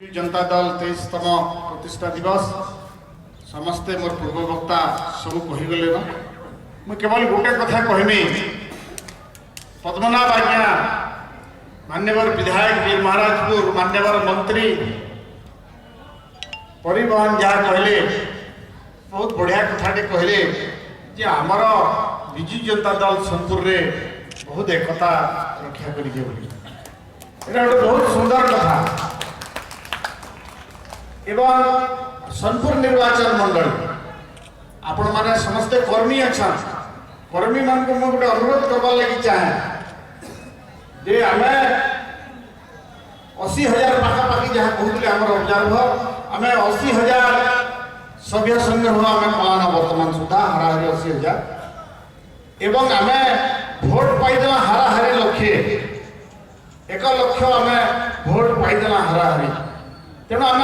जनता दल 23तम प्रतिष्ठा दिवस समस्ते मोर पूर्व वक्ता सब कहीगले न मु केवल गोटे कथा कहमी पद्मनाभ आज्ञा मान्यवर विधायक वीर महाराजपुर मान्यवर मंत्री परिवहन जहाँ कहले बहुत बढ़िया कथाटे कहले जे आमर विजु जनता दल सोनपुर रे बहुत एकता रक्षा करिके बोली एटा गोटे बहुत सुंदर कथा एवं सोनपुर निर्वाचन मंडल आपण माने समस्ते कर्मी अच्छा कर्मी मान को मैं गोटे अनुरोध करवा लगी चाहे जे आमे 80,000 पाखापाखि जहाँ कहते आम ऑब्जर्वर आम 80,000 सभ्य संग्रह आम पालाना बर्तमान सुधा हाराहारी 80,000 एवं आम भोट पाईदेला हाराहारी लक्षे 1 लक्ष आम भोट पाईदेला हाराहारी तेणु आम